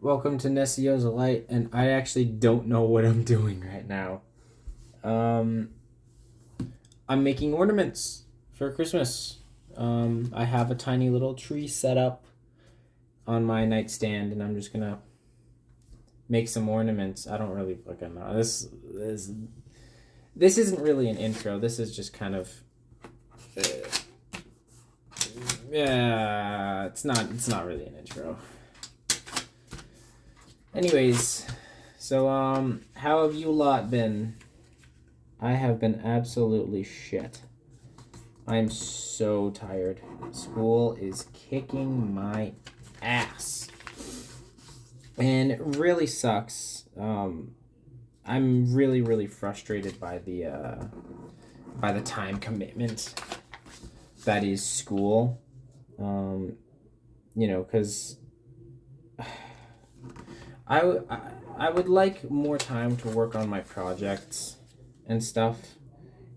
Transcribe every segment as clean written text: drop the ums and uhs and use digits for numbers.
Welcome to Nessio's Light, and I actually don't know what I'm doing right now. Um, I'm making ornaments for Christmas. I have a tiny little tree set up on my nightstand, and I'm just gonna make some ornaments. I don't really fucking know. This isn't really an intro. This is just kind of uh, yeah. It's not really an intro. Anyways, so how have you lot been? I have been absolutely shit. I am so tired. School is kicking my ass. And it really sucks. I'm really, really frustrated by the time commitment that is school. Um, because I would like more time to work on my projects and stuff.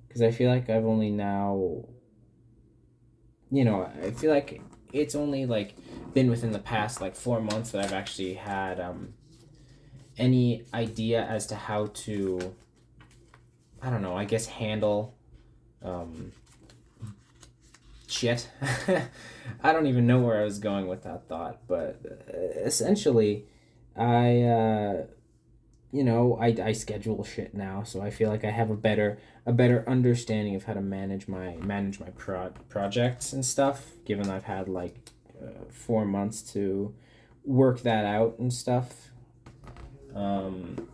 Because I feel like I've only now I feel like it's only like been within the past like 4 months that I've actually had any idea as to how to, I don't know, I guess handle um, shit. I don't even know where I was going with that thought, but essentially, I I schedule shit now, so I feel like I have a better understanding of how to manage my projects and stuff. Given I've had like 4 months to work that out and stuff. Um,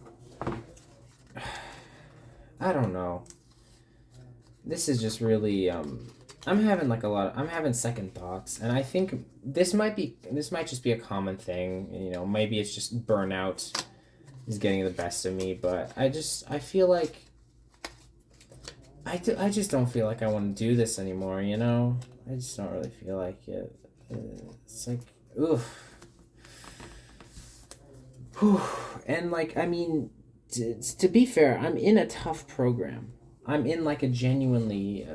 I don't know. This is just really I'm having like I'm having second thoughts, and I think this might just be a common thing. Maybe it's just burnout is getting the best of me, but I feel like I just don't feel like I want to do this anymore, I just don't really feel like it. It's like, oof. Whew. And like, I mean, to be fair, I'm in a tough program. I'm in like a genuinely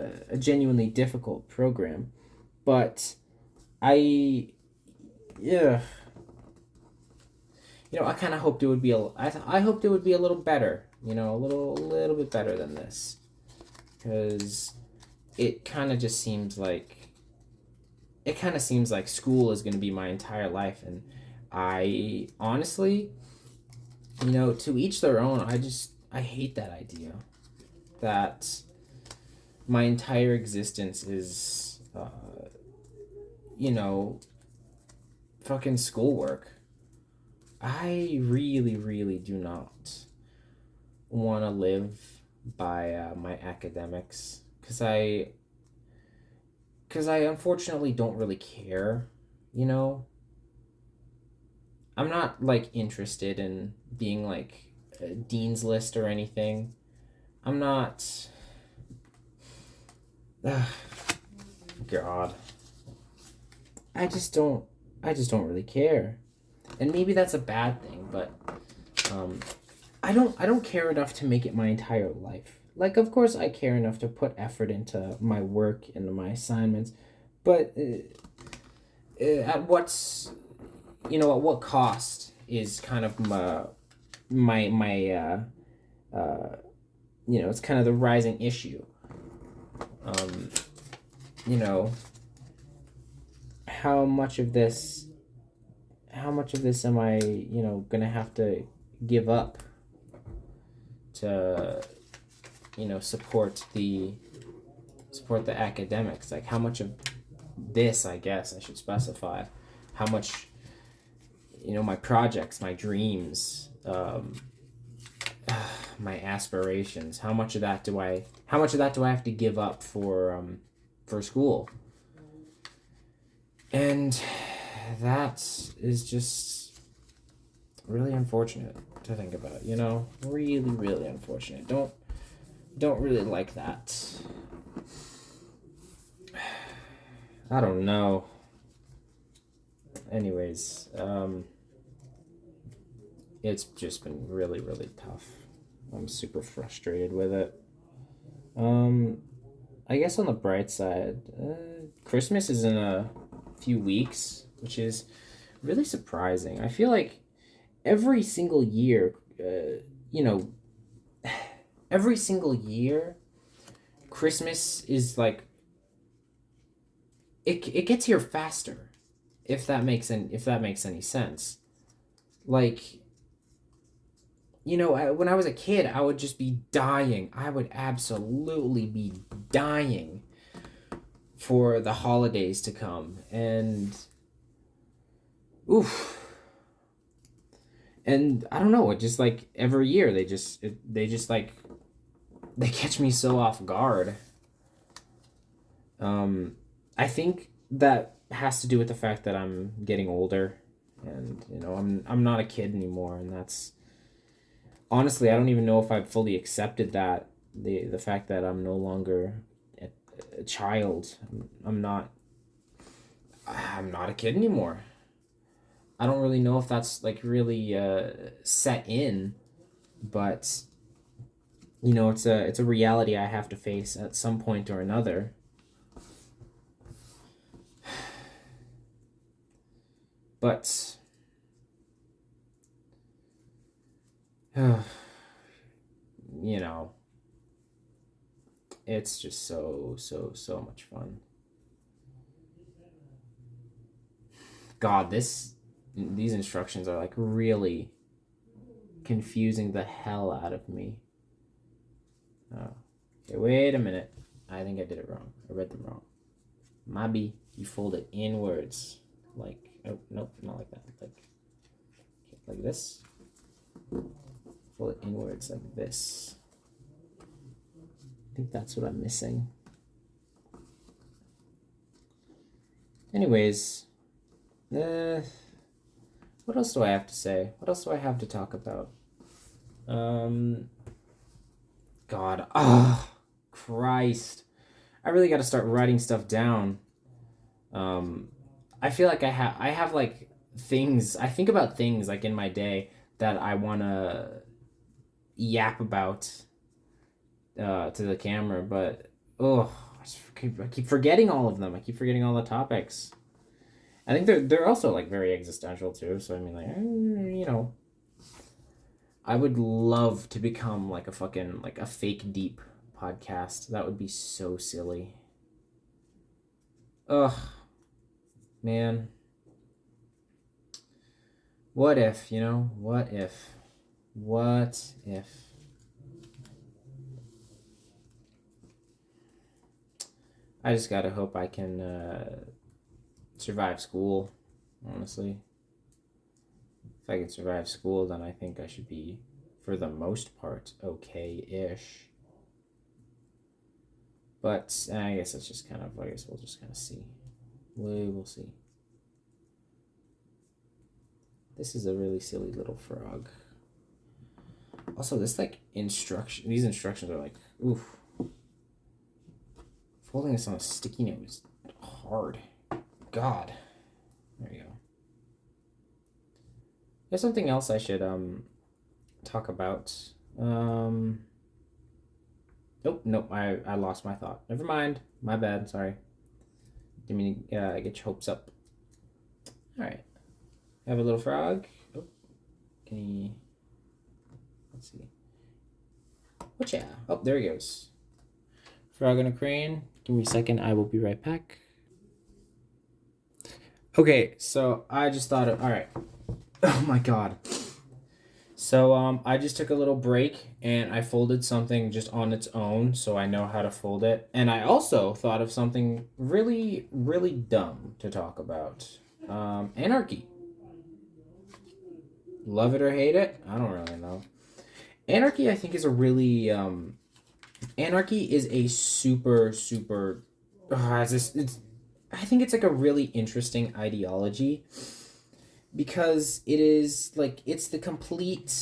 difficult program, but I yeah, I kind of hoped it would be I hoped it would be a little better, a little bit better than this, because it kind of just seems like school is going to be my entire life, and I honestly, to each their own. I hate that idea that my entire existence is you know fucking schoolwork. I really, really do not want to live by my academics, because I unfortunately don't really care. You know, I'm not like interested in being like a dean's list or anything. I'm not. Ugh, God, I just don't. I just don't really care, and maybe that's a bad thing, but um, I don't care enough to make it my entire life. Like, of course, I care enough to put effort into my work and my assignments, but at what cost is kind of my it's kind of the rising issue. Um, you know, how much of this am I gonna have to give up to support the academics? Like, how much of this, I guess I should specify, how much my projects, my dreams, my aspirations, how much of that do I have to give up for school? And that is just really unfortunate to think about, really, really unfortunate. Don't really like that. I don't know. Anyways, it's just been really, really tough. I'm super frustrated with it. Um, I guess on the bright side, Christmas is in a few weeks, which is really surprising. I feel like every single year, you know, every single year, Christmas is like it gets here faster, if that makes any sense. Like, when I was a kid, I would just be dying. I would absolutely be dying for the holidays to come. And oof. And I don't know, it just like every year they just like they catch me so off guard. I think that has to do with the fact that I'm getting older, and I'm not a kid anymore, and that's honestly, I don't even know if I've fully accepted that, the fact that I'm no longer a child. I'm not a kid anymore. I don't really know if that's like really set in, but it's a reality I have to face at some point or another. But you know, it's just so much fun. God, these instructions are like really confusing the hell out of me. Oh, okay, wait a minute. I think I did it wrong. I read them wrong. Maybe you fold it inwards, like nope, not like that. Like this. Fold it inwards like this. I think that's what I'm missing. Anyways, what else do I have to say? What else do I have to talk about? God, Christ, I really got to start writing stuff down. I feel like I have like things, I think about things like in my day that I want to yap about to the camera, but I keep forgetting all of them. I keep forgetting all the topics. I think they're also like very existential too. So I mean, like I would love to become like a fucking like a fake deep podcast. That would be so silly. Ugh, man. What if, What if? What if? I just gotta hope I can survive school, honestly. If I can survive school, then I think I should be, for the most part, okay-ish. But I guess it's just kind of, I guess we'll just kind of see. We will see. This is a really silly little frog. Also, these instructions are like, oof. Folding this on a sticky note is hard. God. There you go. There's something else I should talk about. Oh, nope, I lost my thought. Never mind. My bad, sorry. Didn't mean to get your hopes up. Alright. I have a little frog. Oh, can he... Let's see. Whatcha? Oh, there he goes. Frog on a crane. Give me a second. I will be right back. Okay, so I just thought of... Alright. Oh my god. So I just took a little break and I folded something just on its own so I know how to fold it. And I also thought of something really, really dumb to talk about. Anarchy. Love it or hate it? I don't really know. Anarchy, I think, is a really... Anarchy is a super... I think it's like a really interesting ideology because it is like it's the complete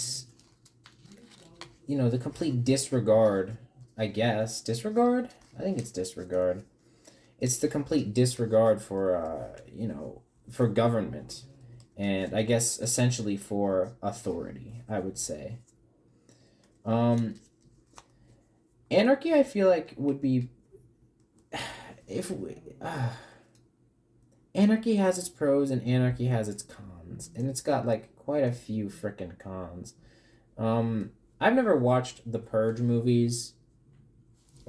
disregard, I guess. Disregard? I think it's disregard. It's the complete disregard for for government, and I guess essentially for authority, I would say. Anarchy, I feel like, would be if anarchy has its pros and anarchy has its cons. cons, and it's got like quite a few frickin' cons. I've never watched the Purge movies,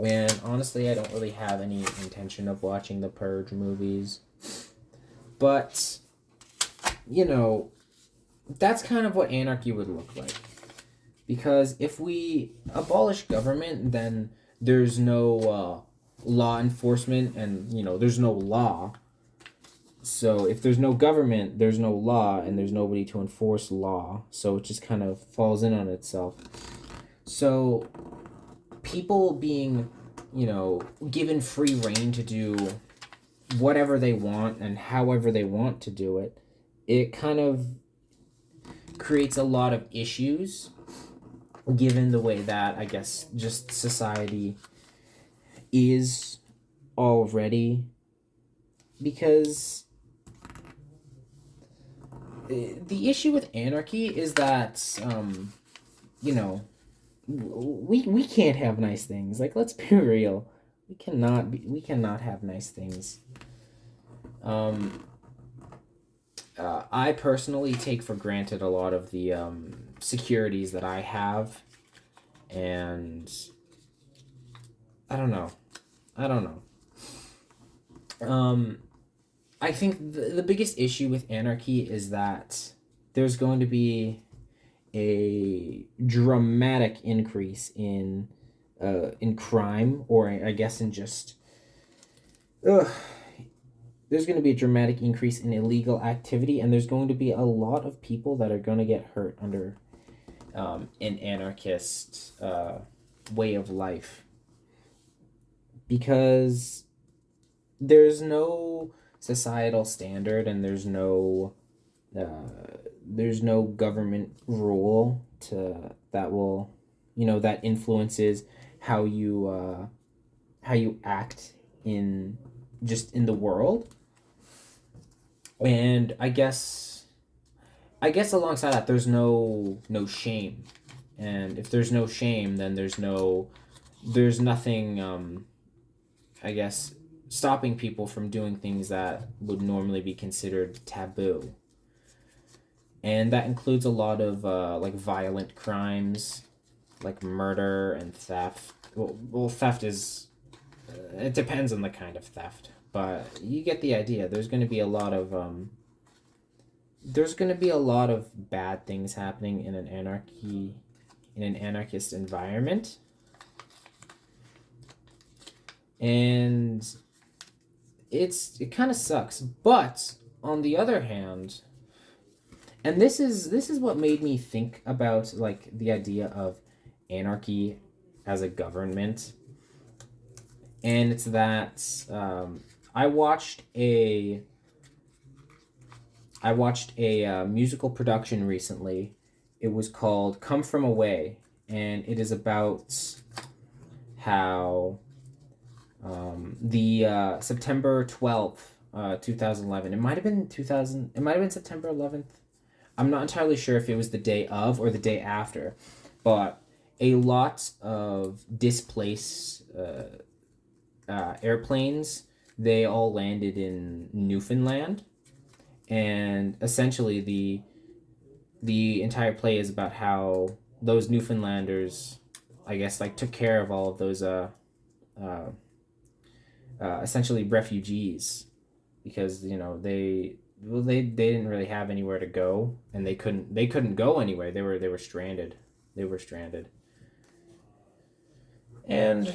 and honestly, I don't really have any intention of watching the Purge movies. But, you know, that's kind of what anarchy would look like. Because if we abolish government, then there's no law enforcement, and, there's no law. So if there's no government, there's no law, and there's nobody to enforce law. So it just kind of falls in on itself. So people being, given free reign to do whatever they want and however they want to do it, it kind of creates a lot of issues given the way that, I guess, just society is already. Because the issue with anarchy is that, we can't have nice things. Like, let's be real. We cannot have nice things. I personally take for granted a lot of the securities that I have, and I don't know. I think the biggest issue with anarchy is that there's going to be a dramatic increase in crime, or I guess in just there's going to be a dramatic increase in illegal activity, and there's going to be a lot of people that are going to get hurt under an anarchist way of life, because there's no societal standard, and there's no government rule that will, that influences how you act in the world. And I guess alongside that, there's no shame, and if there's no shame, then there's nothing, I guess, stopping people from doing things that would normally be considered taboo. And that includes a lot of like violent crimes, like murder and theft. Well, theft is, it depends on the kind of theft, but you get the idea. There's going to be a lot of bad things happening in an anarchist environment. And it kind of sucks. But on the other hand, and this is what made me think about like the idea of anarchy as a government, and it's that I watched a musical production recently. It was called "Come From Away," and it is about how the September 12th, 2011. It might have been September 11th. I'm not entirely sure if it was the day of or the day after, but a lot of displaced airplanes, they all landed in Newfoundland, and essentially the entire play is about how those Newfoundlanders, I guess, like took care of all of those essentially refugees, because they didn't really have anywhere to go, and they couldn't go anywhere. They were stranded. And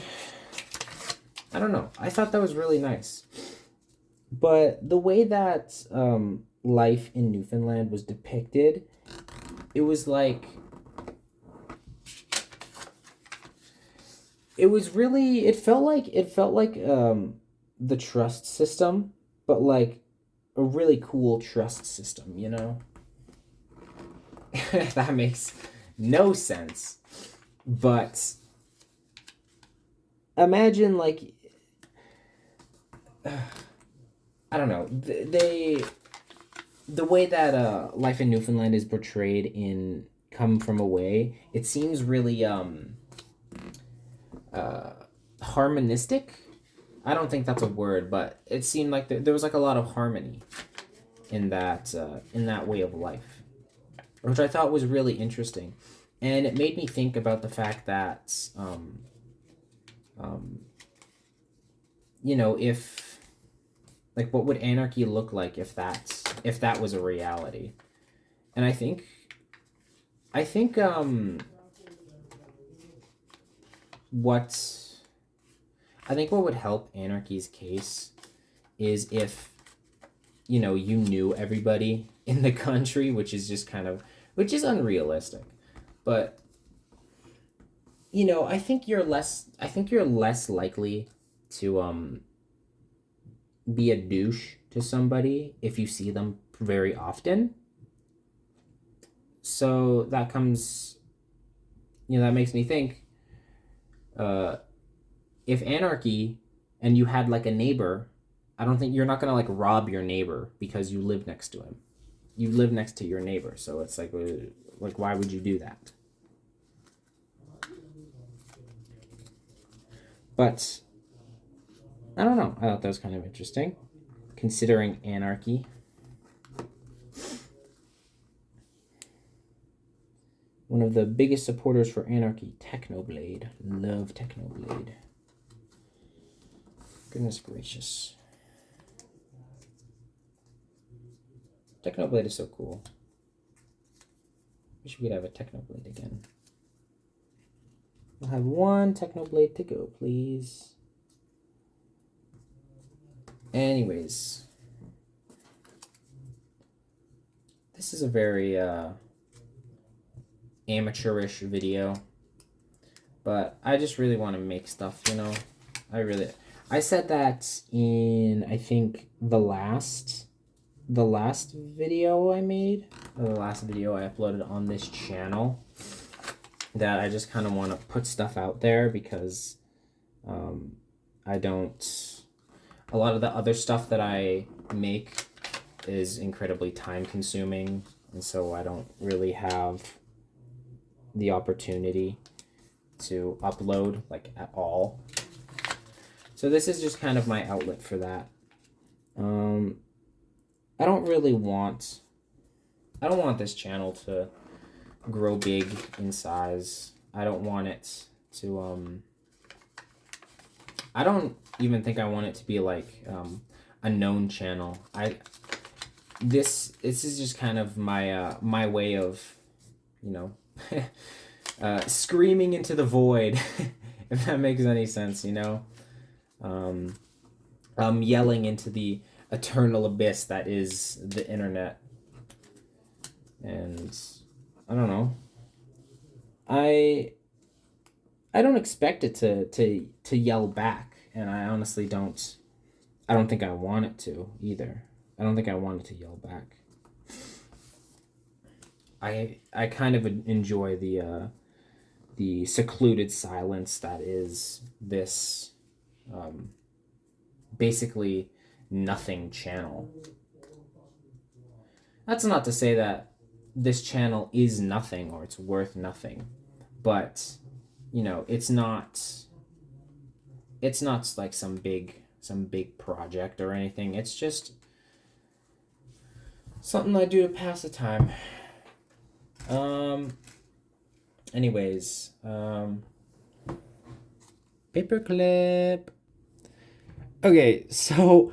I don't know. I thought that was really nice. But the way that life in Newfoundland was depicted, it was like it felt like the trust system, but like a really cool trust system, That makes no sense. But imagine, like, I don't know, the way that life in Newfoundland is portrayed in Come From Away, it seems really harmonistic. I don't think that's a word, but it seemed like there was like a lot of harmony. in that way of life, which I thought was really interesting, and it made me think about the fact that um, if like what would anarchy look like if that was a reality, and I think what what would help anarchy's case is if you knew everybody in the country, which is just which is unrealistic, but I think you're less likely to be a douche to somebody if you see them very often. So that comes, that makes me think, uh if anarchy and you had like a neighbor, I don't think you're not gonna like rob your neighbor because you live next to him. You live next to your neighbor, so it's like why would you do that? But I don't know. I thought that was kind of interesting, considering anarchy. One of the biggest supporters for anarchy, Technoblade. Love Technoblade. Goodness gracious. Technoblade is so cool. Wish we could have a Technoblade again. We'll have one Technoblade to go, please. Anyways. This is a very amateurish video. But I just really want to make stuff, I said that in, I think, the last video I made, or the last video I uploaded on this channel, that I just kind of want to put stuff out there because I don't, a lot of the other stuff that I make is incredibly time consuming, and so I don't really have the opportunity to upload like at all. So this is just kind of my outlet for that. I don't want this channel to grow big in size. I don't want it to I don't even think I want it to be like a known channel. This is just kind of my my way of screaming into the void, if that makes any sense. I'm yelling into the eternal abyss that is the internet, and I don't know. I don't expect it to yell back, and I honestly don't. I don't think I want it to either. I don't think I want it to yell back. I kind of enjoy the secluded silence that is this basically nothing channel. That's not to say that this channel is nothing or it's worth nothing, but it's not like some big project or anything. It's just something I do to pass the time. Anyways, paperclip. Okay, so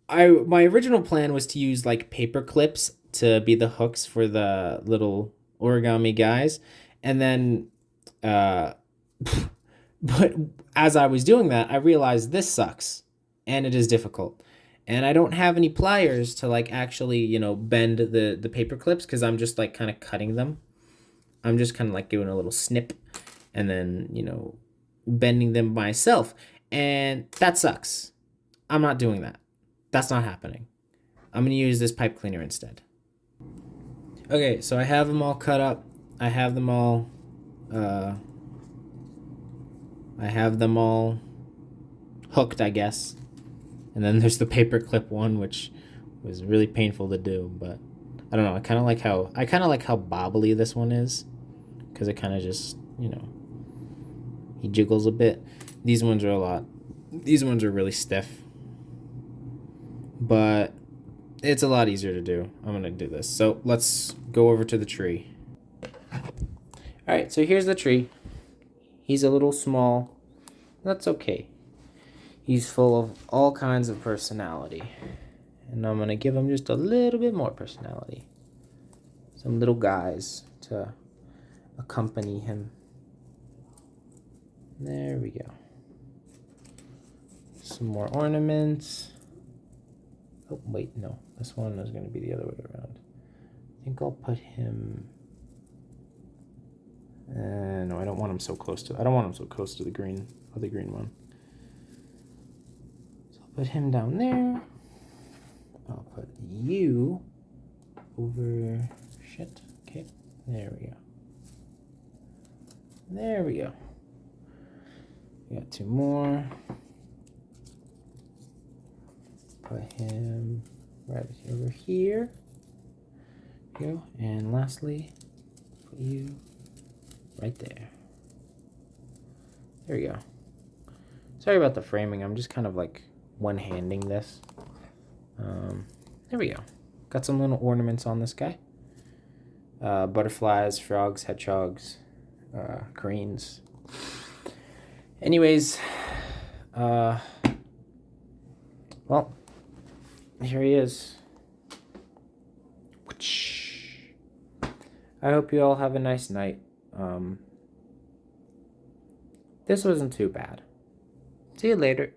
my original plan was to use like paper clips to be the hooks for the little origami guys, and then but as I was doing that, I realized this sucks and it is difficult. And I don't have any pliers to like actually, bend the paper clips because I'm just like kind of cutting them. I'm just kind of like doing a little snip and then, bending them myself. And that sucks. I'm not doing that. That's not happening. I'm going to use this pipe cleaner instead. Okay, so I have them all cut up. I have them all hooked, I guess. And then there's the paperclip one, which was really painful to do, but I don't know. I kind of like how bobbly this one is, because it kind of just, he jiggles a bit. These ones are really stiff. But It's a lot easier to do. I'm going to do this. So let's go over to the tree. All right, so here's the tree. He's a little small. That's okay. He's full of all kinds of personality. And I'm going to give him just a little bit more personality. Some little guys to accompany him. There we go. Some more ornaments. Oh, wait, no. This one is going to be the other way around. I think I'll put him... no, I don't want him so close to... I don't want him so close to the green one. So I'll put him down there. I'll put you over... Shit. Okay. There we go. There we go. We got two more. Put him right over here. Go. And lastly, put you right there. There we go. Sorry about the framing. I'm just kind of like one-handing this. There we go. Got some little ornaments on this guy. Butterflies, frogs, hedgehogs, cranes. Anyways, well, here he is. I hope you all have a nice night. This wasn't too bad. See you later.